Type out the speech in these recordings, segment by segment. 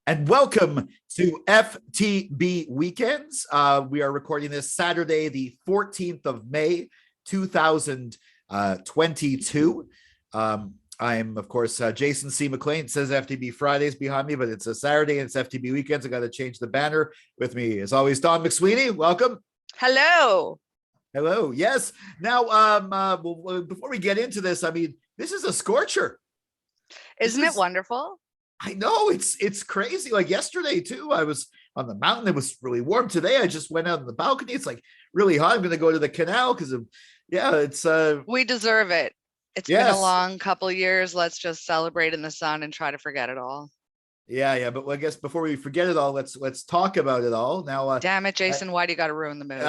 And welcome to FTB Weekends. We are recording this Saturday, the 14th of May, 2022. I'm, of course, Jason C. McLean. It says FTB Fridays behind me, but it's a Saturday and it's FTB Weekends. I got to change the banner. With me, as always, Don McSweeney. Welcome. Hello. Hello. Yes. Now, before we get into this, I mean, this is a scorcher. Isn't it wonderful? I know it's crazy. Like yesterday too, I was on the mountain. It was really warm. Today, I just went out on the balcony. It's like really hot. I'm going to go to the canal because of, it's we deserve it. It's been a long couple of years. Let's just celebrate in the sun and try to forget it all. Yeah. But I guess before we forget it all, let's talk about it all now. Damn it, Jason! Why do you got to ruin the mood?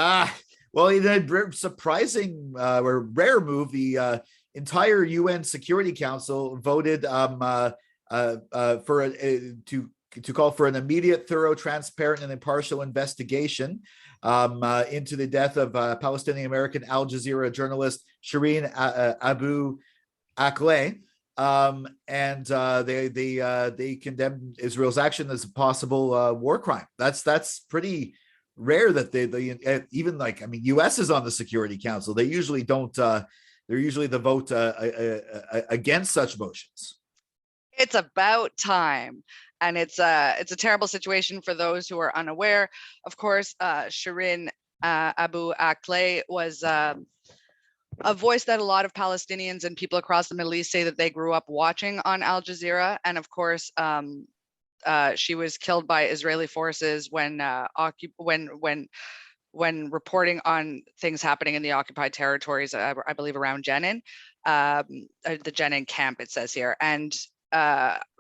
Well, in a surprising or rare move, the entire UN Security Council voted to call for an immediate, thorough, transparent, and impartial investigation into the death of Palestinian American Al Jazeera journalist Shireen Abu Akleh, and they condemned Israel's action as a possible war crime. That's pretty rare that they even like. I mean, U.S. is on the Security Council. They usually don't. They're usually the vote against such motions. It's about time. And it's a terrible situation for those who are unaware. Of course, Shireen Abu Akleh was a voice that a lot of Palestinians and people across the Middle East say that they grew up watching on Al Jazeera. And of course, she was killed by Israeli forces when reporting on things happening in the occupied territories, I believe around Jenin, the Jenin camp, it says here. And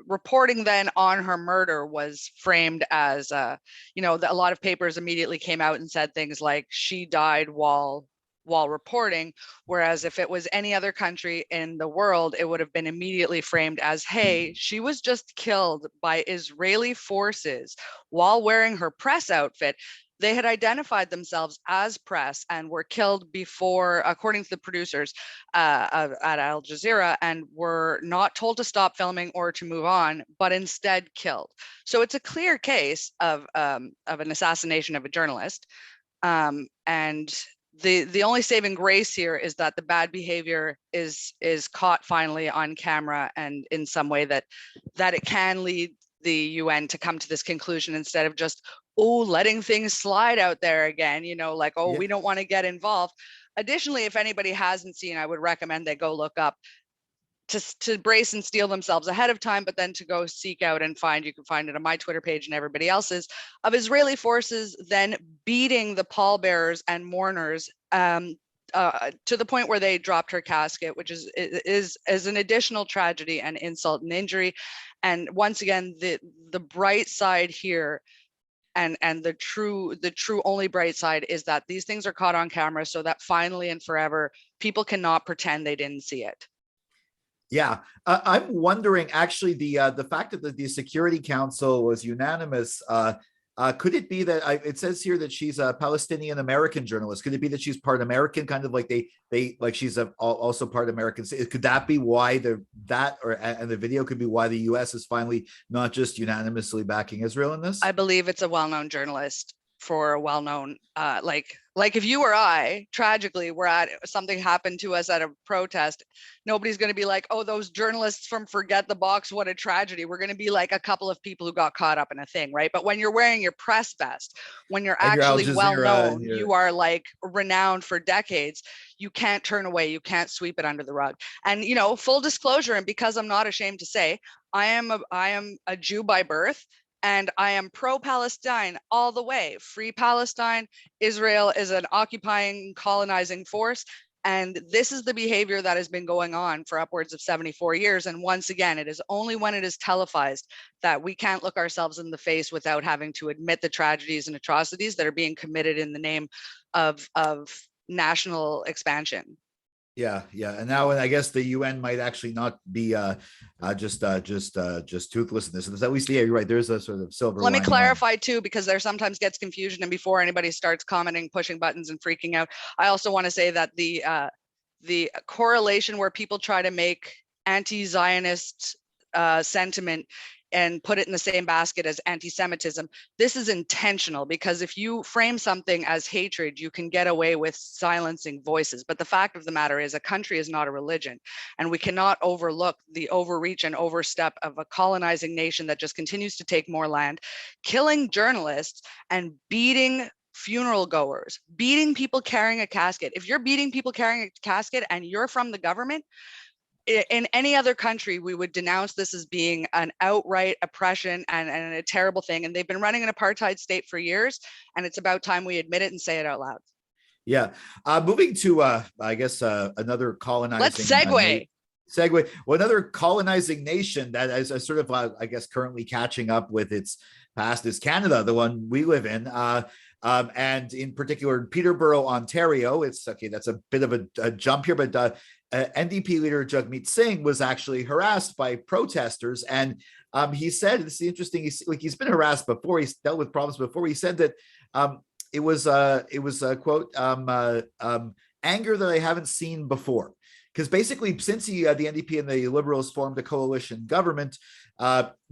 reporting then on her murder was framed as, a lot of papers immediately came out and said things like she died while reporting, whereas if it was any other country in the world, it would have been immediately framed as, hey, she was just killed by Israeli forces while wearing her press outfit. They had identified themselves as press and were killed before, according to the producers at Al Jazeera, and were not told to stop filming or to move on, but instead killed. So it's a clear case of an assassination of a journalist. And the only saving grace here is that the bad behavior is caught finally on camera, and in some way that it can lead the UN to come to this conclusion instead of just letting things slide out there again, we don't want to get involved. Additionally, if anybody hasn't seen, I would recommend they go look up to brace and steel themselves ahead of time, but then to go seek out and find, you can find it on my Twitter page and everybody else's, of Israeli forces then beating the pallbearers and mourners to the point where they dropped her casket, which is an additional tragedy and insult and injury. And once again, the bright side here, and the true only bright side, is that these things are caught on camera, so that finally and forever people cannot pretend they didn't see it. Yeah, I'm wondering actually the fact that the Security Council was unanimous. Could it be that it says here that she's a Palestinian American journalist? Could it be that she's part American, kind of like they like she's also part American? Could that be why and the video could be why the U.S. is finally not just unanimously backing Israel in this? I believe it's a well-known journalist for a well-known, like if you or I tragically were at something happened to us at a protest, nobody's going to be like, oh, those journalists from Forget the Box, what a tragedy. We're going to be like a couple of people who got caught up in a thing, right? But when you're wearing your press vest, when you're actually well known, you are like renowned for decades, you can't turn away, you can't sweep it under the rug. And full disclosure, and because I'm not ashamed to say, I am a Jew by birth, and I am pro-Palestine all the way. Free Palestine. Israel is an occupying, colonizing force. And this is the behavior that has been going on for upwards of 74 years. And once again, it is only when it is televised that we can't look ourselves in the face without having to admit the tragedies and atrocities that are being committed in the name of national expansion. Yeah, and now I guess the UN might actually not be just toothless in this. At least, yeah, you're right. There's a sort of silver. Let me clarify too, because there sometimes gets confusion, and before anybody starts commenting, pushing buttons, and freaking out, I also want to say that the correlation where people try to make anti-Zionist sentiment and put it in the same basket as anti-Semitism. This is intentional, because if you frame something as hatred, you can get away with silencing voices. But the fact of the matter is, a country is not a religion, and we cannot overlook the overreach and overstep of a colonizing nation that just continues to take more land, killing journalists and beating funeral goers, beating people carrying a casket. If you're beating people carrying a casket and you're from the government, in any other country, we would denounce this as being an outright oppression and a terrible thing. And they've been running an apartheid state for years, and it's about time we admit it and say it out loud. Yeah. Moving to, I guess, another colonizing. Let's segue. Well, another colonizing nation that is sort of, I guess, currently catching up with its past is Canada, the one we live in. And in particular, Peterborough, Ontario. It's okay. That's a bit of a jump here, but NDP leader Jagmeet Singh was actually harassed by protesters, and he said, "This is interesting. He's been harassed before. He's dealt with problems before." He said that it was a quote, anger that I haven't seen before. Because basically, since the NDP and the Liberals formed a coalition government,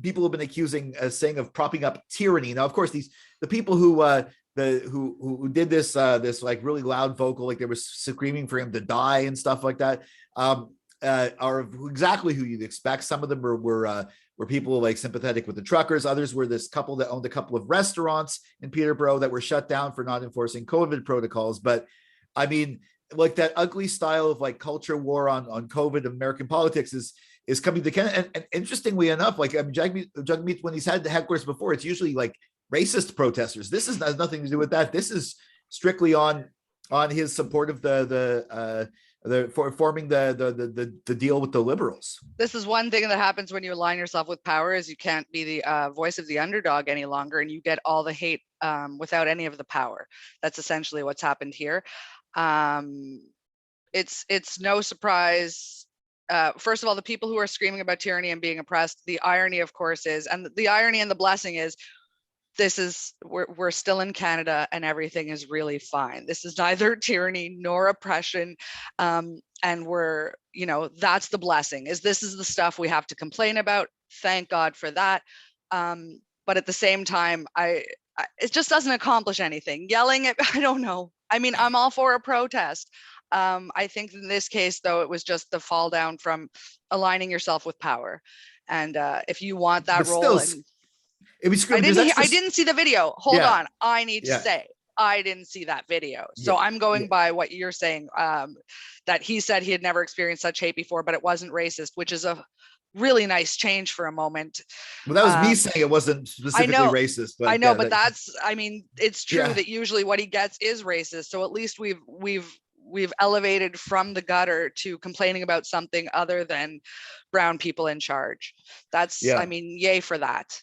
people have been accusing Singh of propping up tyranny. Now, of course, the people who did this like really loud vocal, like they were screaming for him to die and stuff like that, are exactly who you'd expect. Some of them were people like sympathetic with the truckers. Others were this couple that owned a couple of restaurants in Peterborough that were shut down for not enforcing COVID protocols. But I mean, like that ugly style of like culture war on COVID American politics is coming to Canada. And interestingly enough, like I mean, Jagmeet, when he's had the hecklers before, it's usually like racist protesters. This has nothing to do with that. This is strictly on his support of forming the deal with the Liberals. This is one thing that happens when you align yourself with power, is you can't be the voice of the underdog any longer, and you get all the hate without any of the power. That's essentially what's happened here. It's no surprise. First of all, the people who are screaming about tyranny and being oppressed, the irony, of course, is, and the irony and the blessing is, we're still in Canada and everything is really fine. This is neither tyranny nor oppression. And we're, that's the blessing, is this is the stuff we have to complain about. Thank God for that. But at the same time, it just doesn't accomplish anything. Yelling at, I don't know. I mean, I'm all for a protest. I think in this case, though, it was just the fall down from aligning yourself with power. And if you want that role, I didn't see the video. Hold on. I need to say, I didn't see that video. So I'm going by what you're saying, that he said he had never experienced such hate before, but it wasn't racist, which is a really nice change for a moment. Well, that was me saying it wasn't specifically racist. But I know, but I mean, it's true that usually what he gets is racist. So at least we've elevated from the gutter to complaining about something other than brown people in charge. That's, I mean, yay for that.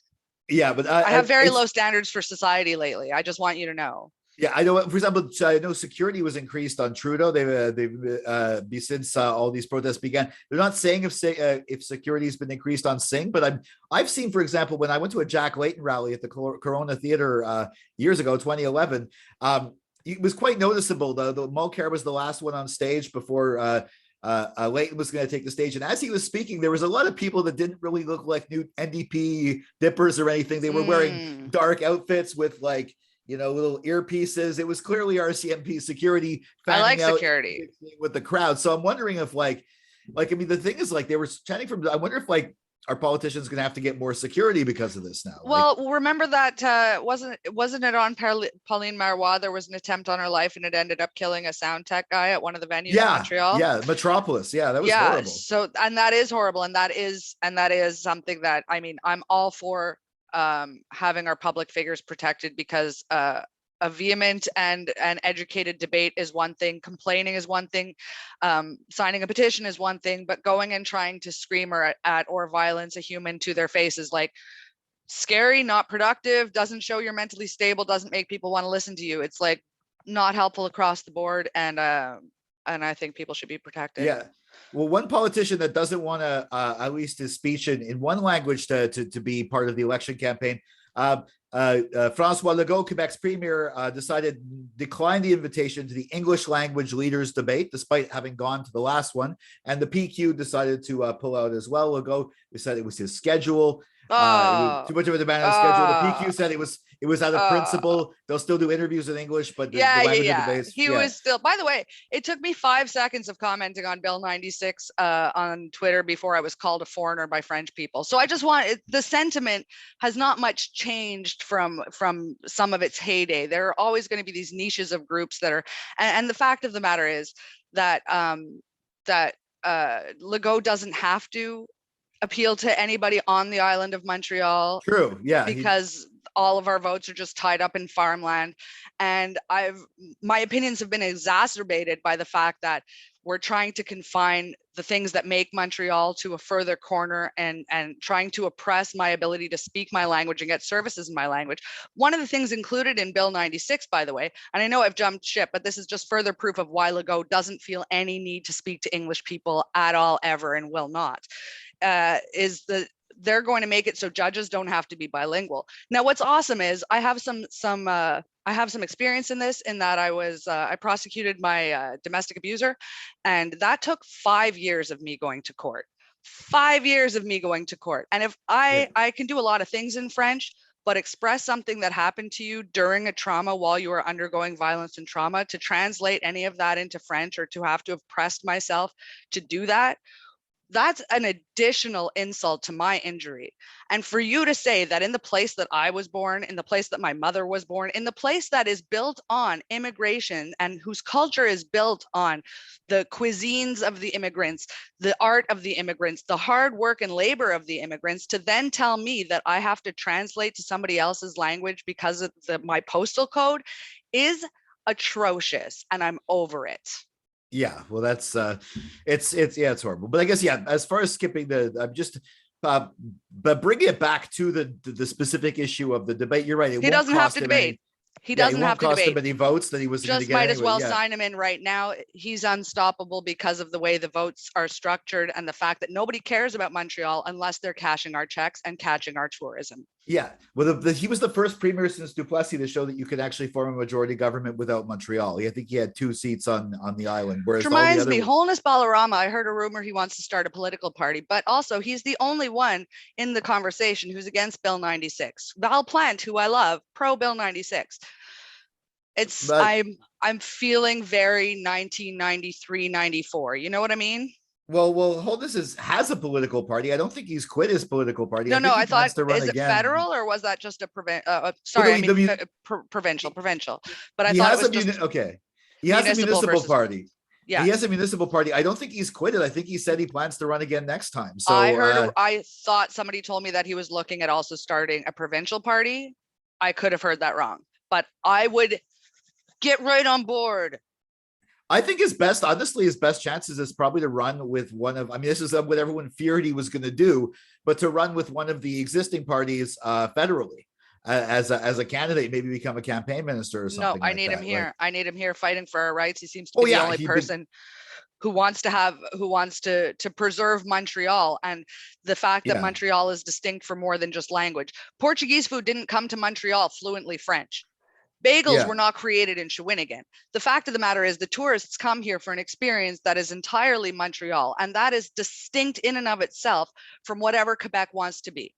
Yeah, but I have very low standards for society lately. I just want you to know. Yeah, I know. For example, I know security was increased on Trudeau. They've since all these protests began. They're not saying if security has been increased on Singh, but I've seen, for example, when I went to a Jack Layton rally at the Corona Theatre years ago, 2011. It was quite noticeable. The Mulcair was the last one on stage before Layton was going to take the stage, and as he was speaking, there was a lot of people that didn't really look like new NDP dippers or anything. They were wearing dark outfits with like little earpieces. It was clearly RCMP security. I like security with the crowd. So I'm wondering if like I mean, the thing is, like, they were chanting from. I wonder if like our politicians going to have to get more security because of this now. Well, remember that wasn't it on Pauline Marois? There was an attempt on her life, and it ended up killing a sound tech guy at one of the venues in Montreal. Yeah, Metropolis. Yeah, that was horrible. So, and that is horrible, and that is something that, I mean, I'm all for having our public figures protected, because a vehement and an educated debate is one thing, complaining is one thing, signing a petition is one thing, but going and trying to scream or violence a human to their face is like scary, not productive, doesn't show you're mentally stable, doesn't make people want to listen to you. It's like not helpful across the board, and I think people should be protected. Yeah. Well, one politician that doesn't want to, at least his speech in one language to be part of the election campaign, Francois Legault, Quebec's premier, declined the invitation to the English language leaders debate, despite having gone to the last one. And the PQ decided to pull out as well. Legault said it was his schedule. It was Oh, too much of a demand on the schedule. The PQ oh, said it was out of oh. principle. They'll still do interviews in English, but the Yeah, yeah, language of the yeah. base, He yeah, was still, by the way, it took me 5 seconds of commenting on Bill 96 on Twitter before I was called a foreigner by French people. So I just the sentiment has not much changed from some of its heyday. There are always going to be these niches of groups that are, and the fact of the matter is that that Legault doesn't have to appeal to anybody on the island of Montreal true, yeah. because all of our votes are just tied up in farmland. And my opinions have been exacerbated by the fact that we're trying to confine the things that make Montreal to a further corner and trying to oppress my ability to speak my language and get services in my language. One of the things included in Bill 96, by the way, and I know I've jumped ship, but this is just further proof of why Legault doesn't feel any need to speak to English people at all, ever, and will not, is that they're going to make it so judges don't have to be bilingual. Now, what's awesome is I have some experience in this, in that I prosecuted my domestic abuser, and that took 5 years of me going to court. 5 years of me going to court. And if I can do a lot of things in French, but express something that happened to you during a trauma while you were undergoing violence and trauma, to translate any of that into French, or to have pressed myself to do that, that's an additional insult to my injury. And for you to say that in the place that I was born, in the place that my mother was born, in the place that is built on immigration and whose culture is built on the cuisines of the immigrants, the art of the immigrants, the hard work and labor of the immigrants, to then tell me that I have to translate to somebody else's language because of my postal code, is atrocious, and I'm over it. Yeah, well, that's it's horrible. But I guess, yeah, as far as skipping I'm just but bringing it back to the specific issue of the debate, you're right. It He won't doesn't have cost to him debate. any. He Yeah, it doesn't won't have to cost him debate. any votes that he wasn't going to Just get might as anyway. well Yeah, sign him in right now. He's unstoppable because of the way the votes are structured and the fact that nobody cares about Montreal unless they're cashing our checks and catching our tourism. yeah. Well, he was the first premier since Duplessis to show that you could actually form a majority government without Montreal. I think he had 2 seats on the island, Which whereas all the reminds other. me, Holness Balarama, I heard a rumor he wants to start a political party, but also he's the only one in the conversation who's against Bill 96. Val Plant, who I love, pro Bill 96. It's But I'm feeling very 1993, 94. You know what I mean? well, Holness has a political party. I don't think he's quit his political party. I No, think I he thought, plans to run is it again. federal or was that just a Well, sorry, I mean the, provincial, but I he thought it has was a just okay. He has a municipal municipal versus, party. He has a yes. municipal party. I don't think he's quit it. I think he said he plans to run again next time. I So heard, I thought somebody told me that he was looking at also starting a provincial party. I could have heard that wrong, but I would get right on board. I think honestly, his best chances is probably to run with one of, I mean, this is what everyone feared he was going to do, but to run with one of the existing parties federally as a candidate, maybe become a campaign minister or No, something I like need him that. Like, here. I need him here fighting for our rights. He seems to oh be the yeah, only person who wants to preserve Montreal and the fact that yeah, Montreal is distinct for more than just language. Portuguese food didn't come to Montreal fluently French. Bagels yeah. were not created in Shawinigan. The fact of the matter is the tourists come here for an experience that is entirely Montreal, and that is distinct in and of itself from whatever Quebec wants to be.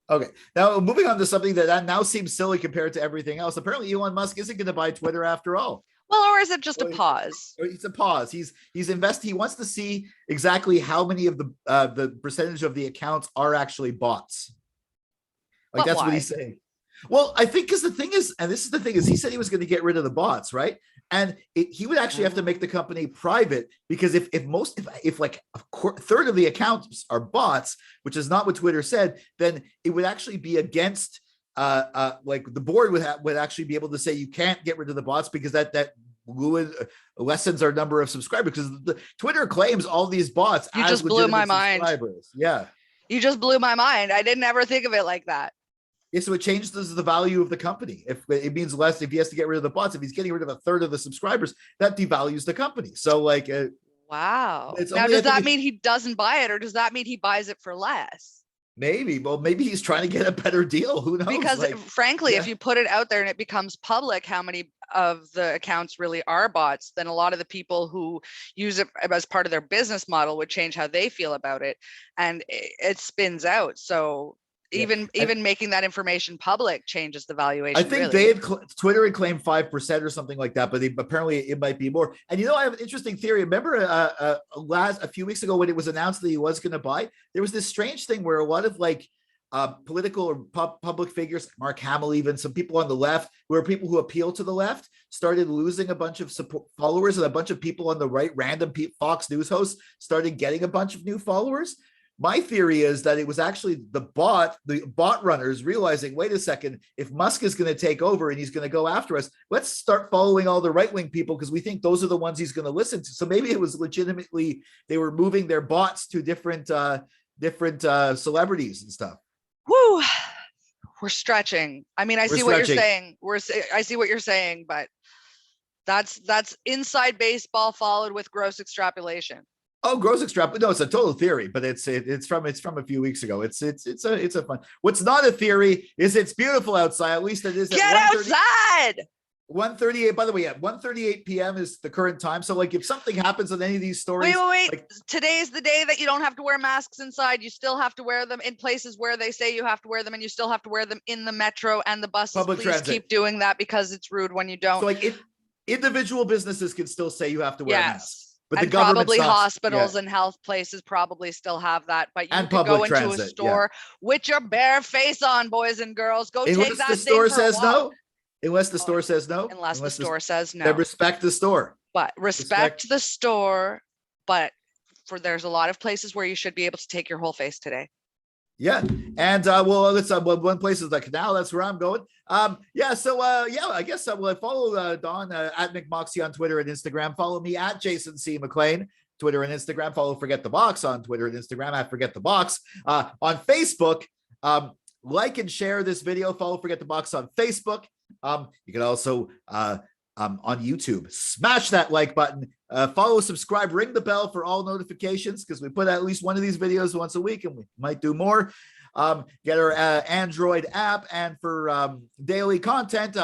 Okay, now moving on to something that now seems silly compared to everything else. Apparently, Elon Musk isn't going to buy Twitter after all. Well, or is it just a pause? It's a pause. He's invested. He wants to see exactly how many of the percentage of the accounts are actually bots. Like, But that's what why? he's saying. Well, I think because the thing is, and this is the thing, is he said he was going to get rid of the bots, right? And he would actually have to make the company private, because if like a third of the accounts are bots, which is not what Twitter said, then it would actually be against like the board would actually be able to say you can't get rid of the bots because that lessens our number of subscribers, because Twitter claims all these bots You as just blew my legitimate mind. subscribers. Yeah. You just blew my mind. I didn't ever think of it like that. Yeah, so it changes the value of the company. If it means less, if he has to get rid of the bots, if he's getting rid of a third of the subscribers, that devalues the company. So like, Wow. it's Now, only, does that mean he doesn't buy it, or does that mean he buys it for less? maybe he's trying to get a better deal. Who knows? Because like, frankly, yeah. if you put it out there and it becomes public how many of the accounts really are bots, then a lot of the people who use it as part of their business model would change how they feel about it, and it spins out. So even making that information public changes the valuation. I think really. Twitter had claimed 5% or something like that, but apparently it might be more. And I have an interesting theory. Remember a few weeks ago when it was announced that he was going to buy, there was this strange thing where a lot of political or public figures, Mark Hamill, even some people on the left, who are people who appeal to the left, started losing a bunch of followers, and a bunch of people on the right, random Fox News hosts, started getting a bunch of new followers. My theory is that it was actually the bot runners realizing, wait a second, if Musk is going to take over and he's going to go after us, let's start following all the right-wing people because we think those are the ones he's going to listen to. So maybe it was legitimately, they were moving their bots to different celebrities and stuff. Woo, we're stretching. I mean, I see what you're saying. I see what you're saying, but that's inside baseball followed with gross extrapolation. Oh, gross extrapolation. No, it's a total theory, but it's from a few weeks ago. It's a fun. What's not a theory is it's beautiful outside. At least it is. Get outside. 1:38. By the way, 1:38 p.m. is the current time. So, if something happens on any of these stories, wait. Today is the day that you don't have to wear masks inside. You still have to wear them in places where they say you have to wear them, and you still have to wear them in the metro and the buses. Public transit. Keep doing that because it's rude when you don't. So, individual businesses can still say you have to wear a mask. But and the government probably hospitals and health places probably still have that. But you can go into a store with your bare face on, boys and girls. Go take that thing for a walk. Unless the store says no. Unless the store says no. Then respect the store. But respect the store. But there's a lot of places where you should be able to take your whole face today. Yeah. And one place is the canal. That's where I'm going. I guess I follow Don at McMoxie on Twitter and Instagram. Follow me at Jason C. McLean, Twitter and Instagram. Follow Forget the Box on Twitter and Instagram at Forget the Box. On Facebook, like and share this video. Follow Forget the Box on Facebook. You can also on YouTube, smash that like button, follow, subscribe, ring the bell for all notifications because we put at least one of these videos once a week and we might do more. Get our Android app, and for daily content,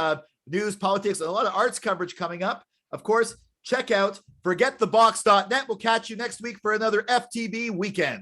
news, politics, and a lot of arts coverage coming up. Of course, check out forgetthebox.net. We'll catch you next week for another FTB weekend.